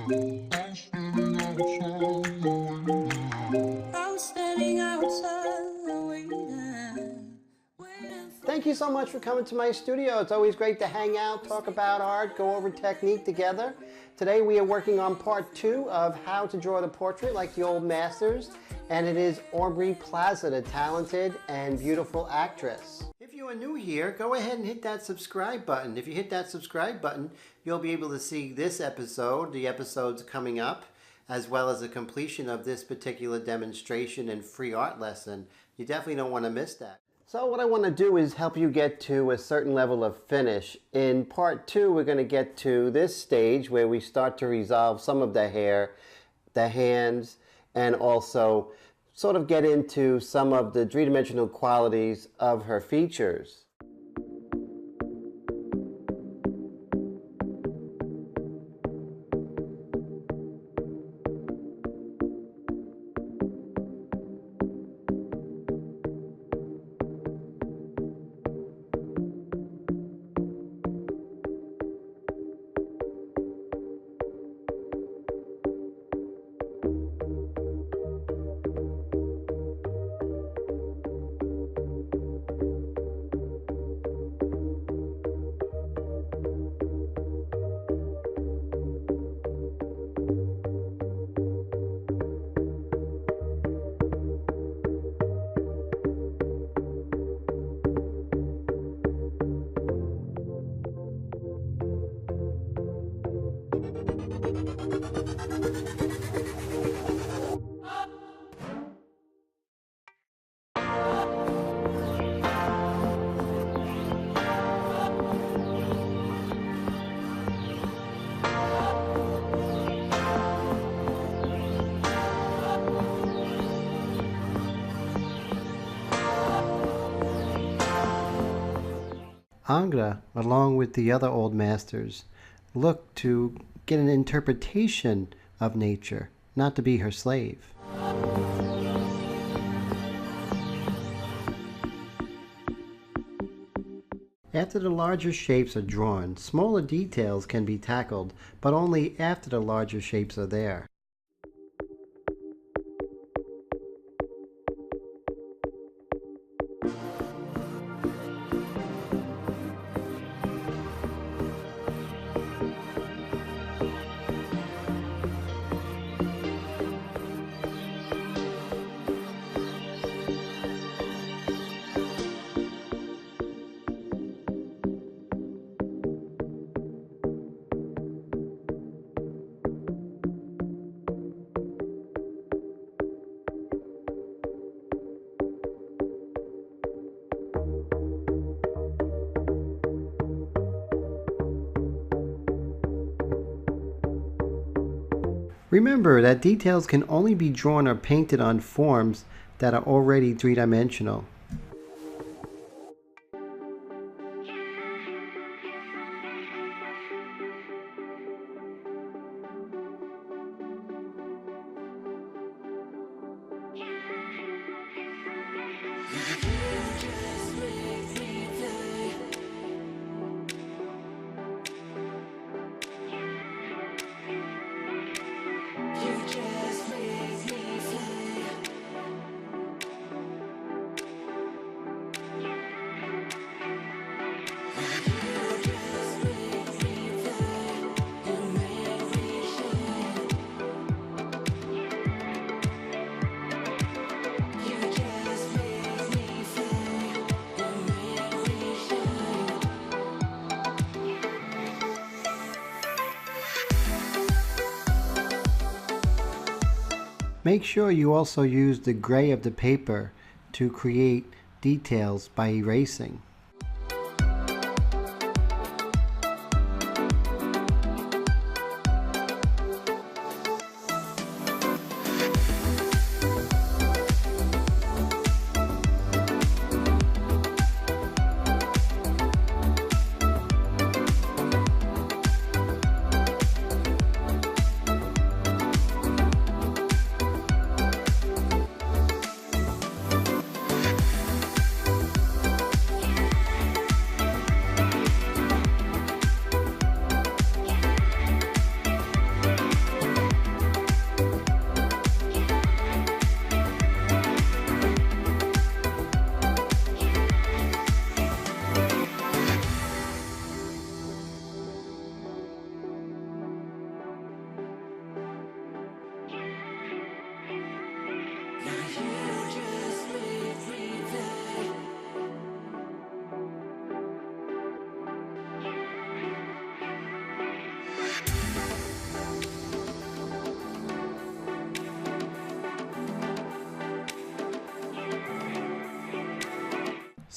Thank you so much for coming to my studio. It's always great to hang out, talk about art, go over technique together. Today we are working on part 2 of how to draw the portrait like the old masters, and it is Aubrey Plaza, the talented and beautiful actress. If you are new here, go ahead and hit that subscribe button. If you hit that subscribe button, you'll be able to see this episode, the episodes coming up, as well as the completion of this particular demonstration and free art lesson. You definitely don't want to miss that. So what I want to do is help you get to a certain level of finish. In part 2, we're going to get to this stage where we start to resolve some of the hair, the hands, and also sort of get into some of the three-dimensional qualities of her features. Angra, along with the other old masters, looked to get an interpretation of nature, not to be her slave. After the larger shapes are drawn, smaller details can be tackled, but only after the larger shapes are there. Remember that details can only be drawn or painted on forms that are already three-dimensional. Make sure you also use the gray of the paper to create details by erasing.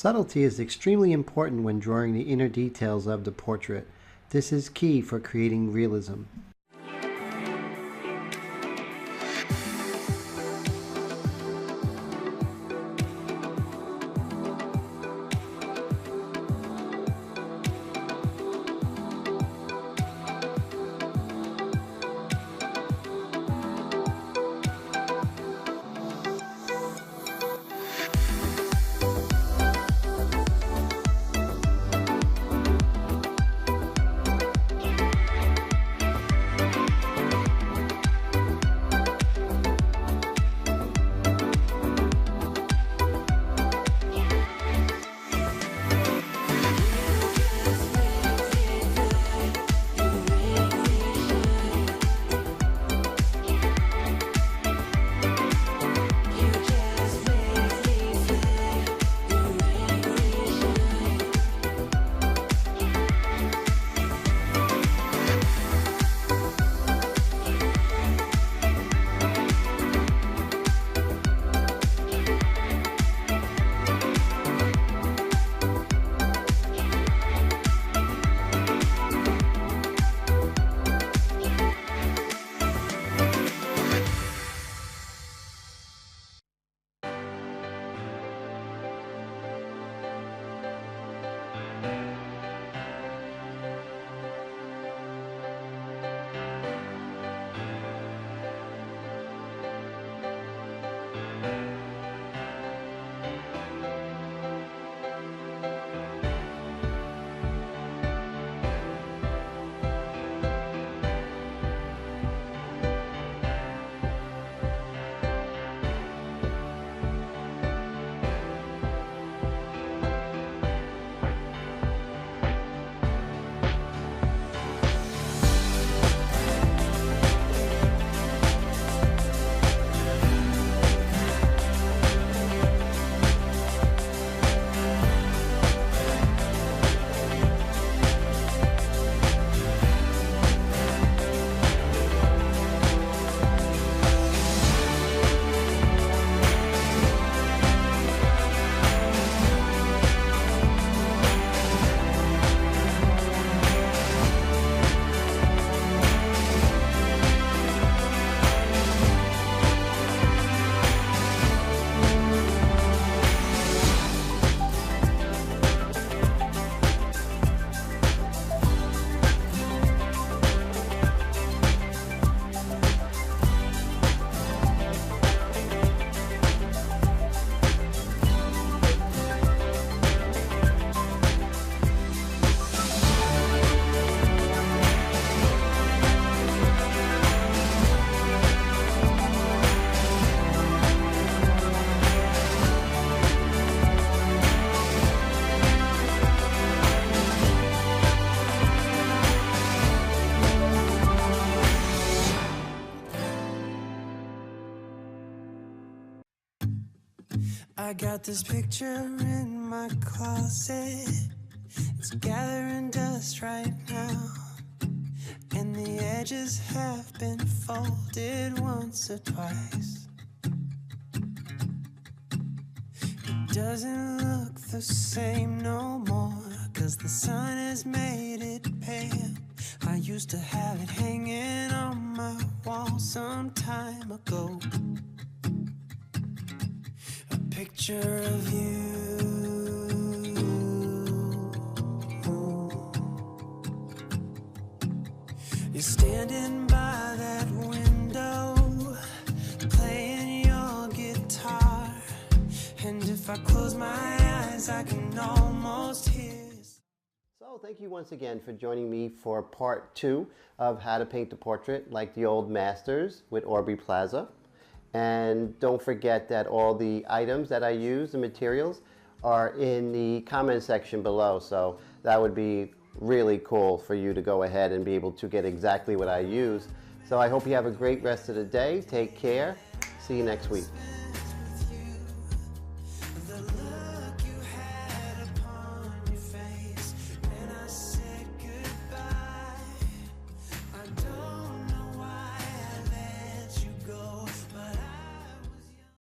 Subtlety is extremely important when drawing the inner details of the portrait. This is key for creating realism. I got this picture in my closet. It's gathering dust right now, and the edges have been folded once or twice. It doesn't look the same no more, 'cause the sun has made it pale. I used to have it hanging on my wall some time ago. Picture of you. You're standing by that window, playing your guitar, and if I close my eyes, I can almost hear. So thank you once again for joining me for part 2 of how to paint the portrait like the old masters with Aubrey Plaza. And don't forget that all the items that I use, the materials, are in the comment section below. So that would be really cool for you to go ahead and be able to get exactly what I use. So I hope you have a great rest of the day. Take care. See you next week.